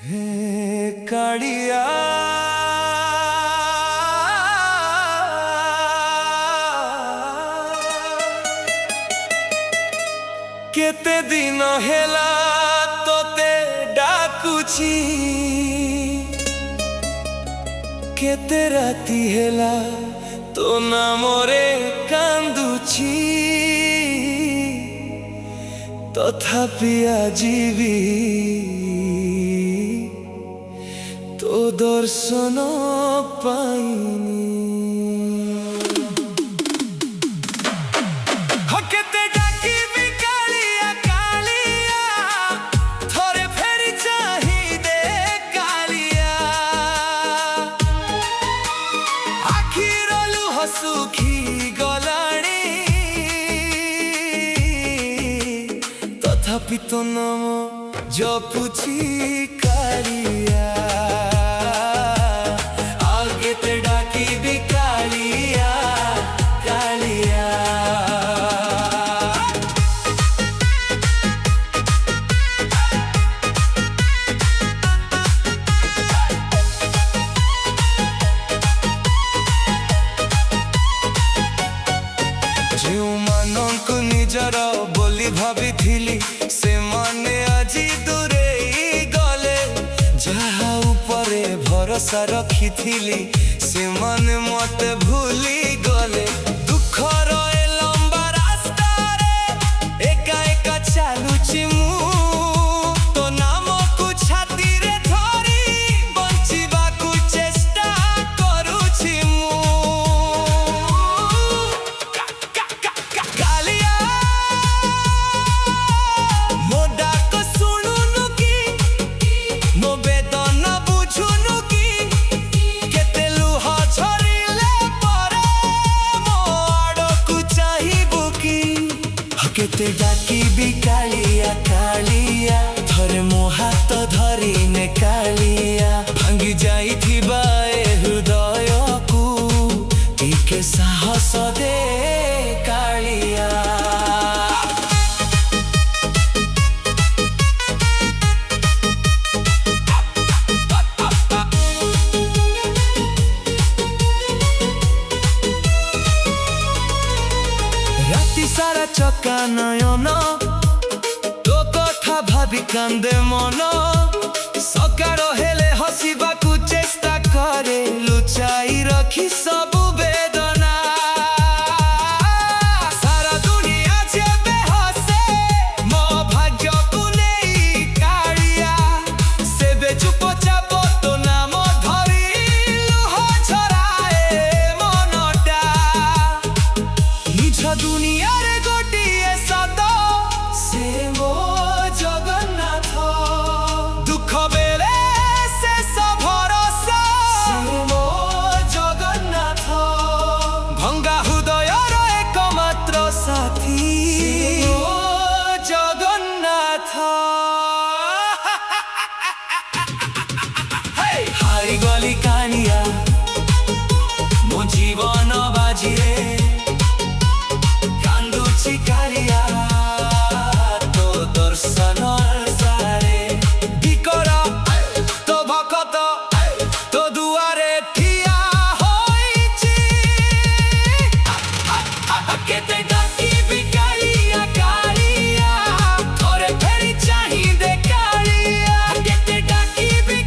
हे कालिया केते दिन हेला तोते डाकुची केते राती हेला तो नामरे कांदुची तथापि आजीवी तो दर्शन पाइनी सुखी गलाणी तथापि तो नाम जपुची कालिया आगे ते डाकी भी कालिया कालिया निजर बोली भाभी थिली से माने आजी दूरे गले जहा उपरे भरोसा रखी थिली से माने मत भूली गले दुख रहे लंबा रास्ता रे एका एका चालुची मु तो नाम को छाती रे धरी बंचिबा को चेष्टा करूची मु केते डाकी भी कालिया कालिया थरे मो हाथ धरी ने कालिया भांगी जाई थिबा ए हृदय को टिके साहस दे कालिया सारा चका नयन तो कथा भाभी कांदे मन सकार हेले हसीबा को चेष्टा करे लुचाई रखी सब वेदना सारा दुनिया जेबे हसे मो भाग्य को नहीं कालिया सेबे चुपचाप तो नाम धरी लुह झराए मनटा निज दुनिया गली कालिया मो जीवन बाजी रे कांदुची कालिया तो दर्शन सारे बिकरा तो भकत तो दुआरे ठिया होइची केते डाकी भी कालिया कालिया थोरे फेरी चाही दे कालिया केते डाकी भी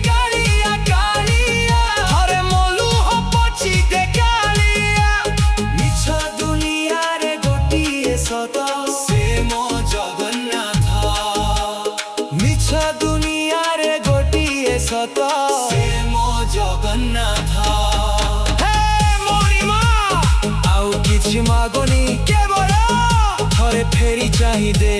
सत से मो जगन्नाथ हे मोरी माँ आउ किछि मागोनी केवल थरे फेरी चाही दे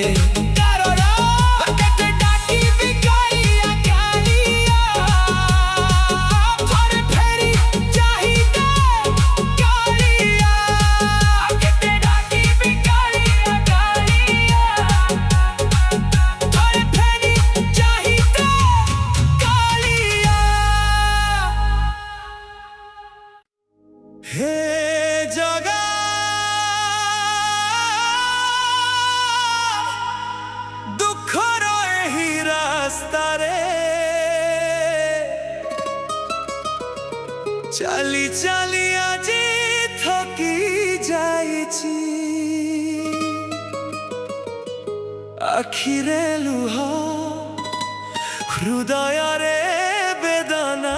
हे जगा ଚାଲି ଚାଲି ଆଜି ଥକି ଯାଇଛି, ଆଖିରେ ଲୁହ ହୃଦୟରେ ବେଦନା,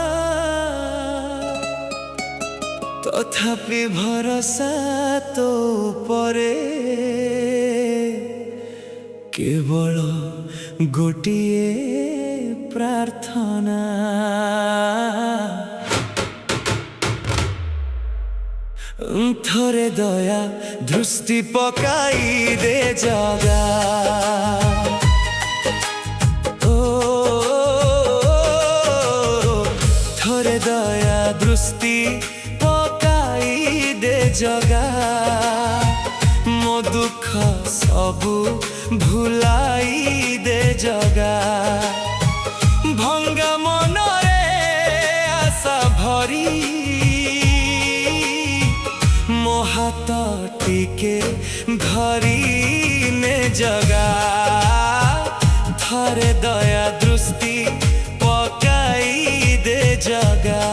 ତଥାପି ଭରସା ତୋ ଉପରେ କେବଳ ଗୋଟିଏ ପ୍ରାର୍ଥନା। ଥରେ ଦୟା ଦୃଷ୍ଟି ପକାଇ ଦେ ଜଗା, ଓ ଥରେ ଦୟା ଦୃଷ୍ଟି ପକାଇ ଦେ ଜଗା, ମୋ ଦୁଃଖ ସବୁ ଭୁଲାଇ ଦେ ଜଗା, ଭଙ୍ଗା ମନରେ ଆଶା ଭରି ମୋ ହାତ ଟିକେ ଧରି ନେ ଜଗା, ଥରେ ଦୟା ଦୃଷ୍ଟି ପକାଇ ଦେ ଜଗା।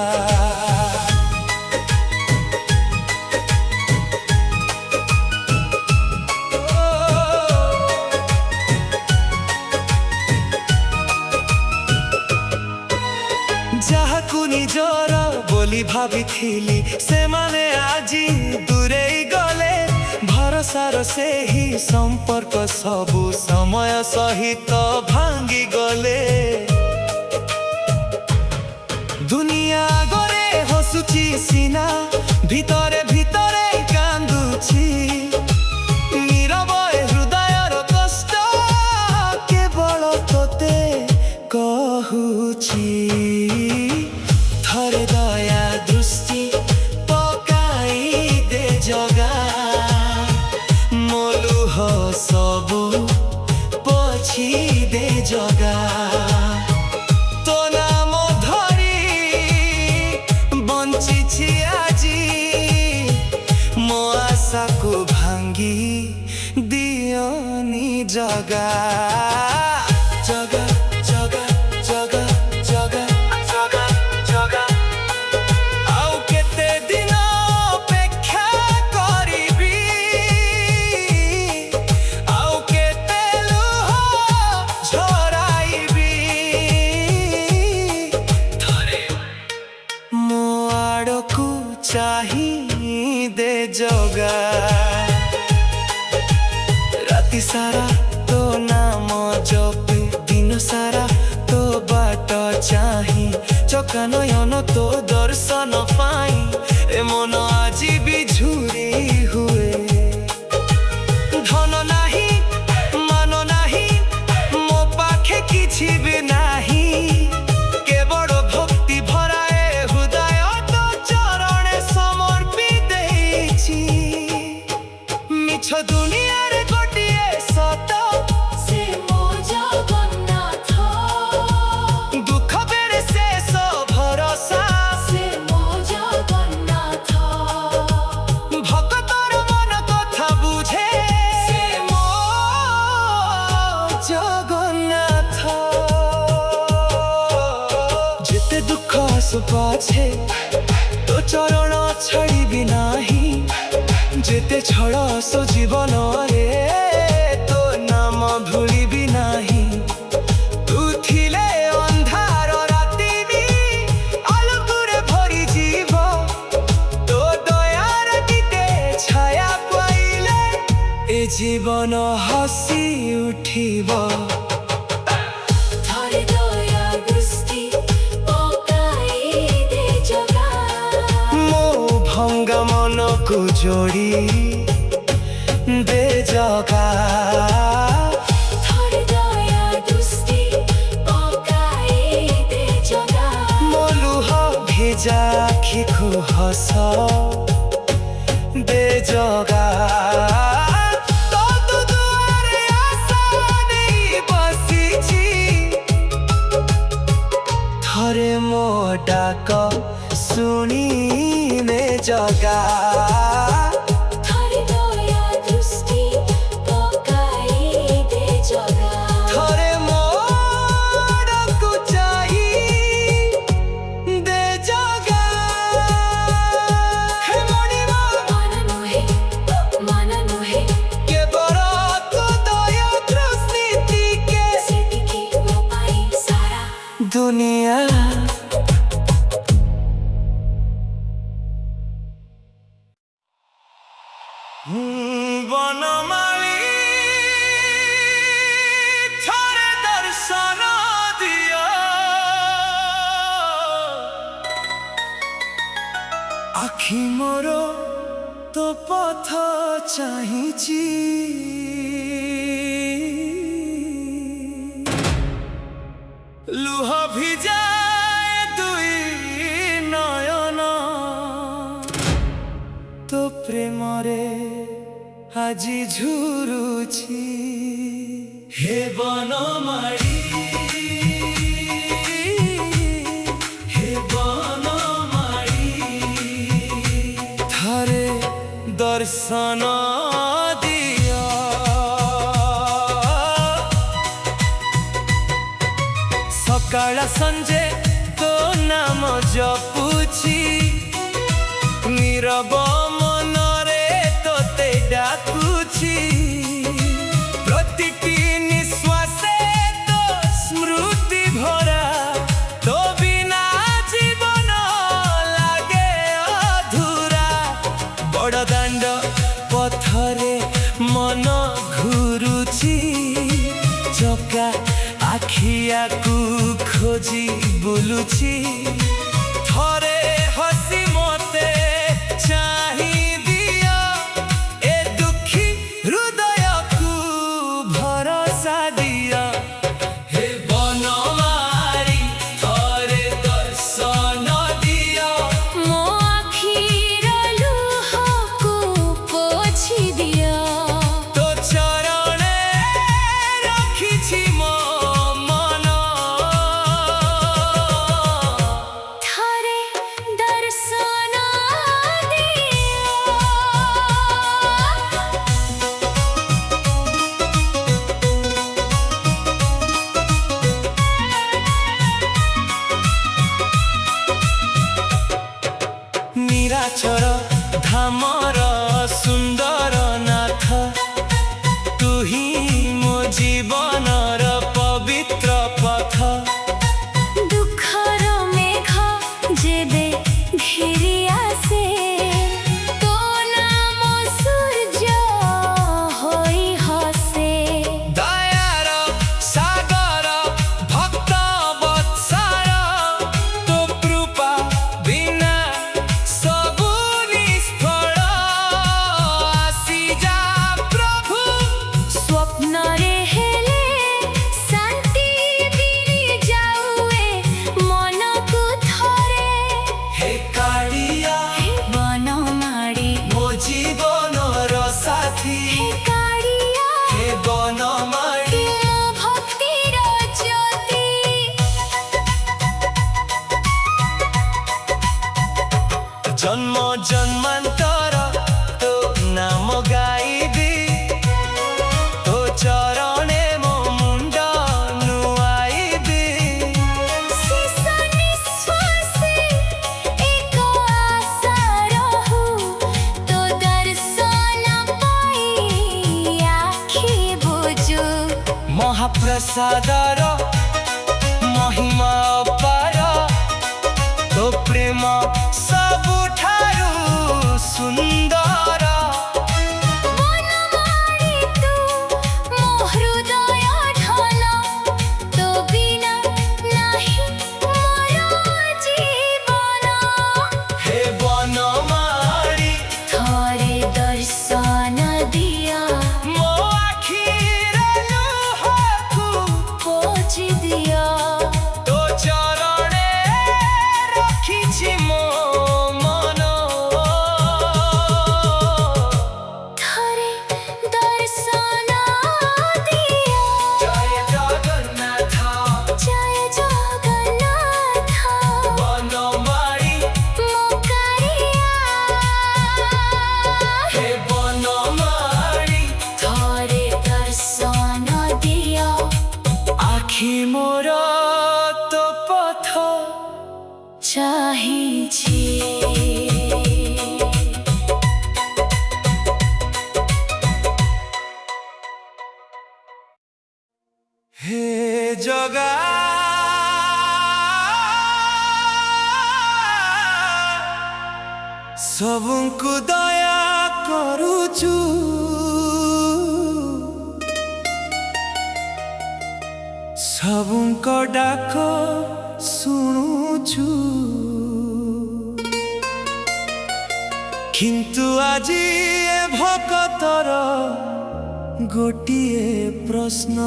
ଯାହାକୁ ନିଜର ବୋଲି ଭାବିଥିଲି ସେମାନେ ଆଜି ଦୂରେଇ ଗଲେ, ଭରସାର ସେହି ସମ୍ପର୍କ ସବୁ ସମୟ ସହିତ ଭାଙ୍ଗି ଗଲେ। ଦୁନିଆ ଆଗରେ ହସୁଛି ସିନା, ଭିତରେ ଭିତରେ କାନ୍ଦୁଛି, ନୀରବ ଏ ହୃଦୟର କଷ୍ଟ କେବଳ ତୋତେ କହୁଛି। ଥରେ ଦୟା ଦୃଷ୍ଟି ପକାଇ ଦେ ଜଗା, ମୋ ଲୁହ ସବୁ ପୋଛି ଦେ ଜଗା, ତୋ ନାମ ଧରି ବଞ୍ଚିଛି ଆଜି, ମୋ ଆଶାକୁ ଭାଙ୍ଗି ଦିଅନି ଜଗା। ଜଗା ଜଗା ଜଗା ଜଗା ଜଗା ଜଗା, ଆଉ କେତେ ଦିନ ଅପେକ୍ଷା କରିବି, ଆଉ କେତେ ଲୁହ ଝରାଇବି, ଥରେ ମୋ ଆଡ଼କୁ ଚାହିଁ ଦେ ଜଗା, ରାତି ସାରା ତୋ ନାମ ଜପେ, ଦିନ ସାରା ତୋ ବାଟ ଚାହିଁ, ଚକା ନୟନ ତୋ ଦର୍ଶନ ପାଇଁ ଏ ମନ ଆଜି ବି ଝୁରି ହୁଏ। ଧନ ନାହିଁ ମାନ ନାହିଁ ମୋ ପାଖେ କିଛି ବି ନାହିଁ, କେବଳ ଭକ୍ତି ଭରା ଏ ହୃଦୟ ତୋ ଚରଣେ ସମର୍ପି ଦେଇଛି। ମିଛ ଦୁନିଆରେ ଗୋଟିଏ ସତ, ସେ ମୋ ଜଗନ୍ନାଥ, ଦୁଃଖ ବେଳେ ଶେଷ ଭରସା, ସେ ମୋ ଜଗନ୍ନାଥ, ଭକ୍ତର ମନ କଥା ବୁଝେ, ସେ ମୋ ଜଗନ୍ନାଥ। ଯେତେ ଦୁଃଖ ଆସୁ ପଛେ ତୋ ଚରଣ ଛାଡ଼ିବି ନାହିଁ, ଯେତେ ଛଳ ଆସୁ ଜୀବନରେ ତୋ ନାମ ଭୁଲିବି ନାହିଁ। ତୁ ଥିଲେ ଅନ୍ଧାର ରାତି ବି ଆଲୋକରେ ଭରିଯିବ, ତୋ ଦୟାର ଟିକେ ଛାୟା ପାଇଲେ ଏ ଜୀବନ ହସି ଉଠିବ। ଥରେ ଦୟା ଦୃଷ୍ଟି ପକାଇ ଦେ ଜଗା, ମୋ ଭଙ୍ଗା ମନକୁ ଯୋଡ଼ି ଦେ ଜଗା, ଥରେ ଦୟା ଦୃଷ୍ଟି ପକାଇ ଦେ ଜଗା, ମୋ ଲୁହ ଭେଜା ଆଖିକୁ ହସ ଦେ ଜଗା, ତୋ ଦୁଆରେ ଆଶା ନେଇ ବସିଛି, ଥରେ ମୋ ଡାକ ଶୁଣି ନେ ଜଗା, ଥରେ ଦୟା ଦୃଷ୍ଟି ପକାଇ ଦେ ଜଗା, ଥରେ ମୋ ଆଡ଼କୁ ଚାହିଁ ଦେ ଜଗା। दुनिया। बनमाली थोड़े दर्शन दिया, आखि मोर तो पथ चाहिची, लुह भिजाए दुई नयन, तो प्रेमरे আজি ঝুরুছি। হে বনমালী, হে বনমালী, থরে দর্শন দিও, সকাল সঞ্জে তো নাম জপুছি, নীরব মনরে তোতে ডাকুছি, প্রতিটি নিঃশ্বাসে তো স্মৃতি ভরা, তো বিনা জীবন লাগে অধুরা। বড় দাণ্ড পথরে মন ঘুরুছি, চকা আখিয়াকু খোঁজি বুলুছি, থরে হসি মতে চাহি দিও, এ দুঃখী হৃদয়কু ভরসা দিও। হে বনমালী থরে দর্শন দিও, ମୋ ଆଖିର ଲୁହକୁ ପୋଛି ଦିଅ, তো চরণে রাখিছি মো মন, ଥରେ ଦର୍ଶନ ଦିଅ। নিরাচর ধামর সুন্দর নাথ, তুহি মো জীবনর পবিত্র পথ। দুঃখର মেঘ ଯେବେ ଘେରି ଆସେ, ତୋ ନାମ ସୂର୍ଯ୍ୟ ହୋଇ ହସେ। দয়ার সাগর ভক্ত বৎসর, তো কৃপা বিনা সবু নিষ্ফল। আসি যা প্রভু ସ୍ୱପ୍ନରେ ହେଲେ ଶାନ୍ତି ମିଳି ଯାଉଏ ମନକୁ ଥରେ। হে কাড়িয়া ହେ ବନମାଳୀ, মো জীবনর সাথী, ହେ କାଳିଆ, হে বনমালী ମୋ ଭକ୍ତିର ଜ୍ୟୋତି। জন্ম জন্মান্তর তো নাম গাইবি, তো চরণে মো মুন্ড নুয়াইবি। ଶେଷ ନିଶ୍ୱାସେ ଏକ ଆଶା ରହୁ, ତୋ ଦର୍ଶନ ପାଇ ଆଖି ବୁଜୁ। মহাপ্রসাদর মহিমা অপার, তো প্রেম সবুঠারু সুন্দর। বনমালী তু ମୋ ହୃଦୟ ଢଳ, ତୋ ବିନା ନାହିଁ ମୋର ଜୀବନ। হে বনমালী ଥରେ ଦର୍ଶନ ଦିଅ, ମୋ ଆଖିର ଲୁହକୁ ପୋଛି सबको दया करूचु सबको डाक शुणुचु किंतु आजी ए भकतर गोटिए प्रश्न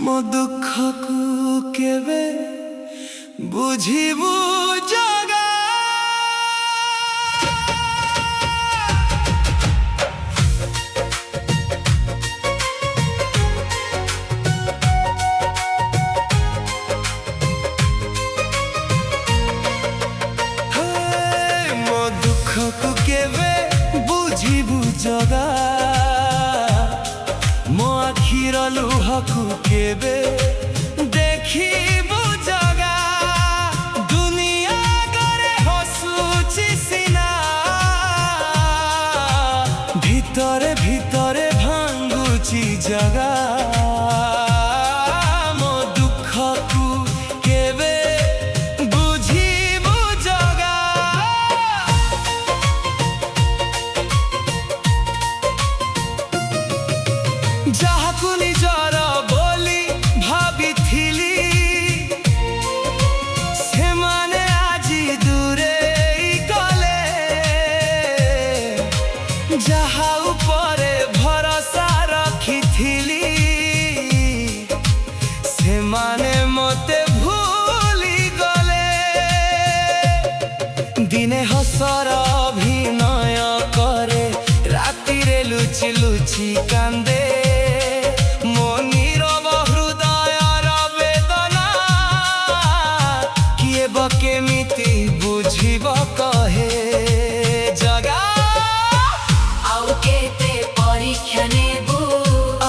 मो दुख को केवे बुझिबु जगा मो दुख को केवे बुझिबु जगा मो आखिर लुह को केवे देखिबु जगा दुनिया करे हसुची सिना भितरे भितरे भांगुची जगा मो दुख को केवे बुझिबु जगा जहाकु निजर बोली भाबिथिली सेमाने आजी दूरे गले जहा उपरे भरोसा रखिथिली सेमाने मते भूली गले दिने हसर अभिनय करे रातिरे लुचि लुचि कांदे मो नीरव हृदयर वेदना किए केमिति बुझिब कहे जगा आउ केते परीक्षा नेबु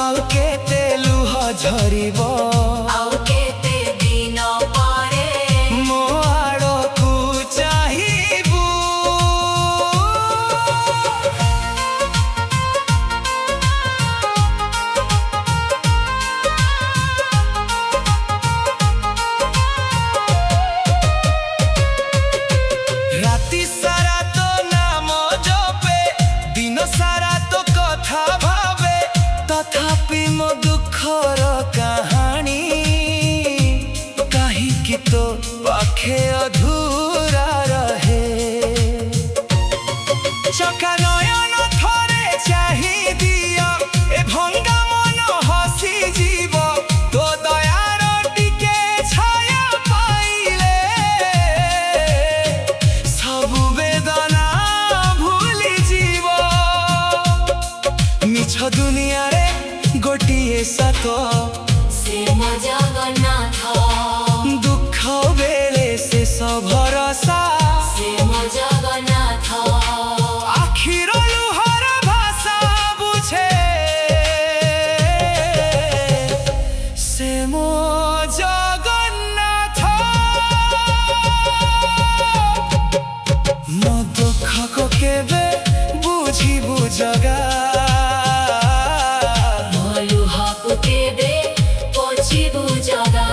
आउ केते लुह झरिब आउ केते दिन परे मो आड़कु चाहिबु राति सारा तो नाम जपे दिन सारा तो कथा भावे तथापि मो दुखर कहानी काहीकि तो पाखे अधूरा रहे चका नयन थरे चाहि दिया ए भंगा मन हसी जीव तो दयार टिके छाया पाइले सबु वेदना भूली जीव मिछ दुनिया रे गोटिए साथ से मो जगन्नाथ दुख बेले से सब भरोसा से मो जगन्नाथ आखिर लुहर भाषा बुझे से मो जगन्नाथ मो दुख को केवे बुझिबु जगा मो लुह को केबे पछिबु जगा।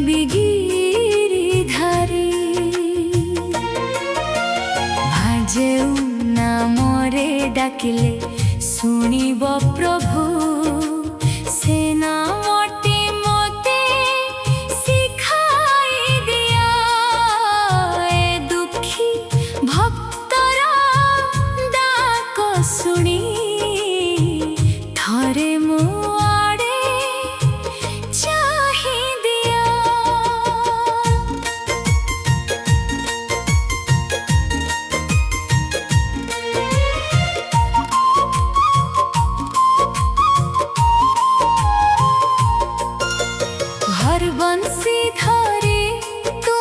बिगिरी धारी भाजेउ नामरे डाकिले शुणिब प्रभु सेना मोटे मोते शिखाई दिया ए दुखी भक्तर डाक शुणी थरे मु आड़े चाहि दिया। घर बंसी धरे तू